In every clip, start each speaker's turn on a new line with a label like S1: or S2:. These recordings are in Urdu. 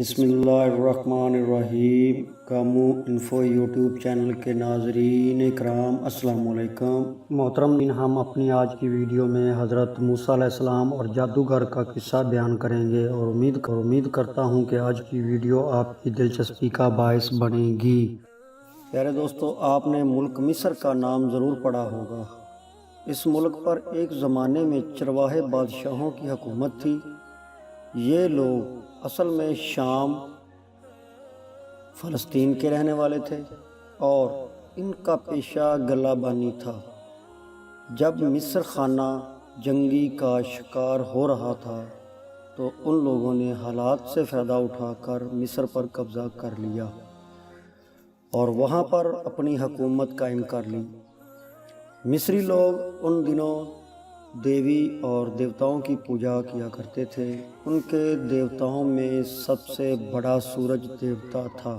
S1: بسم اللہ الرحمن الرحیم۔ کامو انفو یوٹیوب چینل کے ناظرین اکرام السلام علیکم۔ محترم، ہم اپنی آج کی ویڈیو میں حضرت موسیٰ علیہ السلام اور جادوگر کا قصہ بیان کریں گے اور امید کرتا ہوں کہ آج کی ویڈیو آپ کی دلچسپی کا باعث بنے گی۔ پیارے دوستو، آپ نے ملک مصر کا نام ضرور پڑھا ہوگا۔ اس ملک پر ایک زمانے میں چرواہے بادشاہوں کی حکومت تھی۔ یہ لوگ اصل میں شام فلسطین کے رہنے والے تھے اور ان کا پیشہ گلہ بانی تھا۔ جب مصر خانہ جنگی کا شکار ہو رہا تھا تو ان لوگوں نے حالات سے فائدہ اٹھا کر مصر پر قبضہ کر لیا اور وہاں پر اپنی حکومت قائم کر لی۔ مصری لوگ ان دنوں دیوی اور دیوتاؤں کی پوجا کیا کرتے تھے۔ ان کے دیوتاؤں میں سب سے بڑا سورج دیوتا تھا۔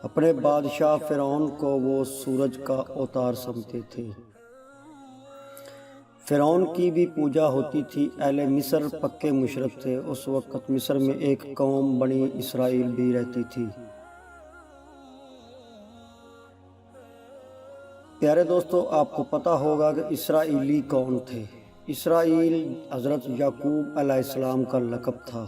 S1: اپنے بادشاہ فرعون کو وہ سورج کا اوتار سمجھتے تھے۔ فرعون کی بھی پوجا ہوتی تھی۔ اہل مصر پکے مشرک تھے۔ اس وقت مصر میں ایک قوم بنی اسرائیل بھی رہتی تھی۔ پیارے دوستو، آپ کو پتہ ہوگا کہ اسرائیلی کون تھے۔ اسرائیل حضرت یعقوب علیہ السلام کا لقب تھا،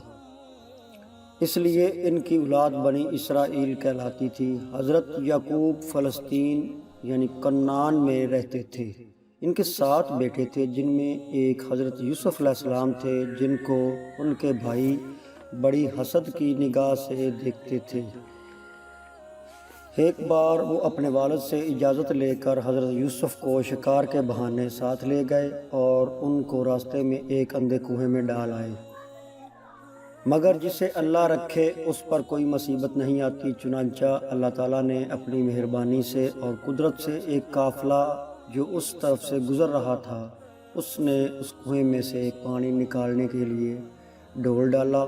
S1: اس لیے ان کی اولاد بنی اسرائیل کہلاتی تھی۔ حضرت یعقوب فلسطین یعنی کنعان میں رہتے تھے۔ ان کے 7 بیٹے تھے، جن میں ایک حضرت یوسف علیہ السلام تھے، جن کو ان کے بھائی بڑی حسد کی نگاہ سے دیکھتے تھے۔ ایک بار وہ اپنے والد سے اجازت لے کر حضرت یوسف کو شکار کے بہانے ساتھ لے گئے اور ان کو راستے میں ایک اندھے کنویں میں ڈال آئے۔ مگر جسے اللہ رکھے اس پر کوئی مصیبت نہیں آتی۔ چنانچہ اللہ تعالیٰ نے اپنی مہربانی سے اور قدرت سے ایک قافلہ جو اس طرف سے گزر رہا تھا، اس نے اس کنویں میں سے پانی نکالنے کے لیے ڈول ڈالا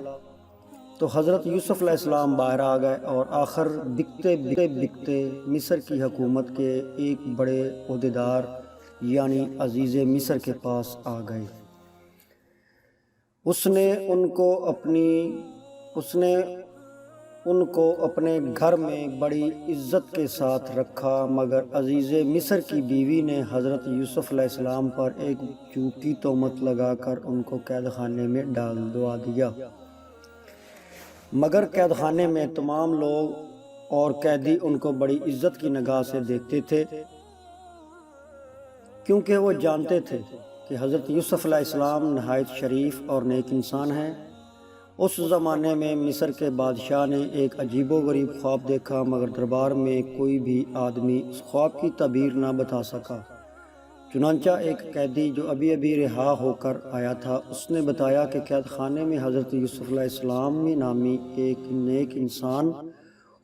S1: تو حضرت یوسف علیہ السلام باہر آ گئے اور آخر بکتے مصر کی حکومت کے ایک بڑے عہدیدار یعنی عزیز مصر کے پاس آ گئے۔ اس نے ان کو اپنے گھر میں بڑی عزت کے ساتھ رکھا، مگر عزیز مصر کی بیوی نے حضرت یوسف علیہ السلام پر ایک جھوٹی تہمت لگا کر ان کو قید خانے میں ڈال دیا۔ مگر قید خانے میں تمام لوگ اور قیدی ان کو بڑی عزت کی نگاہ سے دیکھتے تھے، کیونکہ وہ جانتے تھے کہ حضرت یوسف علیہ السلام نہایت شریف اور نیک انسان ہیں۔ اس زمانے میں مصر کے بادشاہ نے ایک عجیب و غریب خواب دیکھا، مگر دربار میں کوئی بھی آدمی اس خواب کی تعبیر نہ بتا سکا۔ چنانچہ ایک قیدی جو ابھی رہا ہو کر آیا تھا، اس نے بتایا کہ قید خانے میں حضرت یوسف علیہ السلام نامی ایک نیک انسان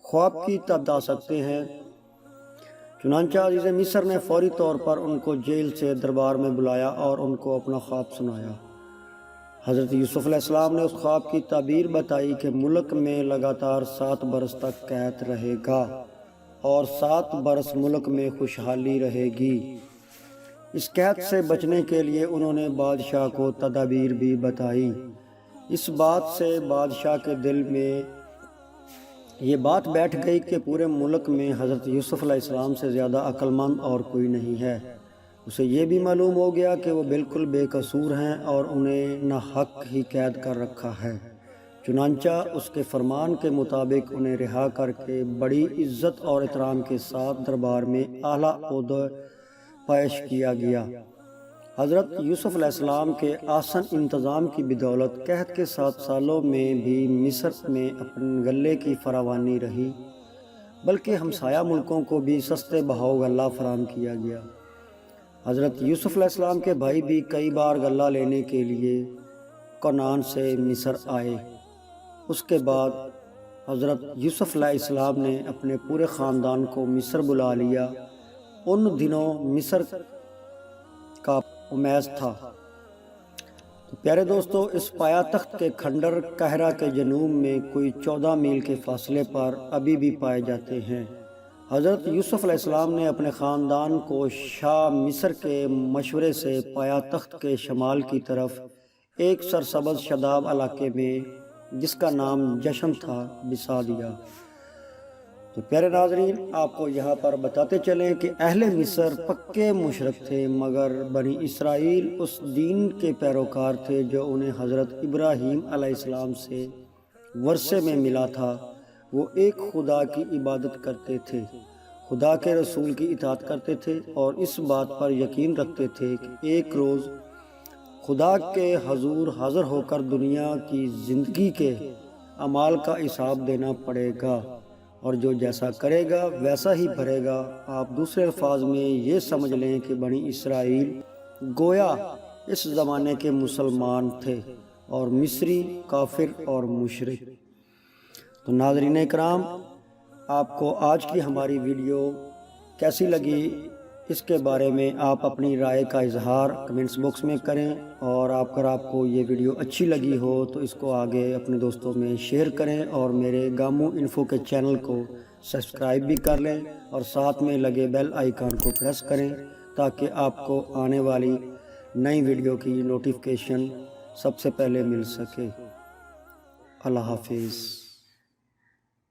S1: خواب کی تعبیر بتا سکتے ہیں۔ چنانچہ عزیز مصر نے فوری طور پر ان کو جیل سے دربار میں بلایا اور ان کو اپنا خواب سنایا۔ حضرت یوسف علیہ السلام نے اس خواب کی تعبیر بتائی کہ ملک میں لگاتار 7 برس تک قحط رہے گا اور 7 برس ملک میں خوشحالی رہے گی۔ اس قحط سے بچنے کے لیے انہوں نے بادشاہ کو تدابیر بھی بتائی۔ اس بات سے بادشاہ کے دل میں یہ بات بیٹھ گئی کہ پورے ملک میں حضرت یوسف علیہ السلام سے زیادہ عقل مند اور کوئی نہیں ہے۔ اسے یہ بھی معلوم ہو گیا کہ وہ بالکل بے قصور ہیں اور انہیں ناحق ہی قید کر رکھا ہے۔ چنانچہ اس کے فرمان کے مطابق انہیں رہا کر کے بڑی عزت اور احترام کے ساتھ دربار میں اعلیٰ عہدہ پیش کیا گیا۔ حضرت یوسف علیہ السلام کے آسن انتظام کی بدولت قحط کے 7 سالوں میں بھی مصر میں اپنے غلے کی فراوانی رہی، بلکہ ہمسایہ ملکوں کو بھی سستے بہاؤ غلہ فراہم کیا گیا۔ حضرت یوسف علیہ السلام کے بھائی بھی کئی بار غلہ لینے کے لیے کنعان سے مصر آئے۔ اس کے بعد حضرت یوسف علیہ السلام نے اپنے پورے خاندان کو مصر بلا لیا۔ ان دنوں مصر کا امیز تھا۔ تو پیارے دوستو، اس پایا تخت کے کھنڈر قاہرہ کے جنوب میں کوئی 14 میل کے فاصلے پر ابھی بھی پائے جاتے ہیں۔ حضرت یوسف علیہ السلام نے اپنے خاندان کو شاہ مصر کے مشورے سے پایا تخت کے شمال کی طرف ایک سرسبز شاداب علاقے میں جس کا نام جشم تھا بسا دیا۔ تو پیارے ناظرین، آپ کو یہاں پر بتاتے چلیں کہ اہل مصر پکے مشرک تھے، مگر بنی اسرائیل اس دین کے پیروکار تھے جو انہیں حضرت ابراہیم علیہ السلام سے ورثے میں ملا تھا۔ وہ ایک خدا کی عبادت کرتے تھے، خدا کے رسول کی اطاعت کرتے تھے اور اس بات پر یقین رکھتے تھے کہ ایک روز خدا کے حضور حاضر ہو کر دنیا کی زندگی کے اعمال کا حساب دینا پڑے گا، اور جو جیسا کرے گا ویسا ہی بھرے گا۔ آپ دوسرے الفاظ میں یہ سمجھ لیں کہ بنی اسرائیل گویا اس زمانے کے مسلمان تھے اور مصری کافر اور مشرک۔ تو ناظرین اکرام، آپ کو آج کی ہماری ویڈیو کیسی لگی اس کے بارے میں آپ اپنی رائے کا اظہار کمنٹس باکس میں کریں، اور اگر آپ کو یہ ویڈیو اچھی لگی ہو تو اس کو آگے اپنے دوستوں میں شیئر کریں، اور میرے گامو انفو کے چینل کو سبسکرائب بھی کر لیں اور ساتھ میں لگے بیل آئیکن کو پریس کریں تاکہ آپ کو آنے والی نئی ویڈیو کی نوٹیفیکیشن سب سے پہلے مل سکے۔ اللہ حافظ۔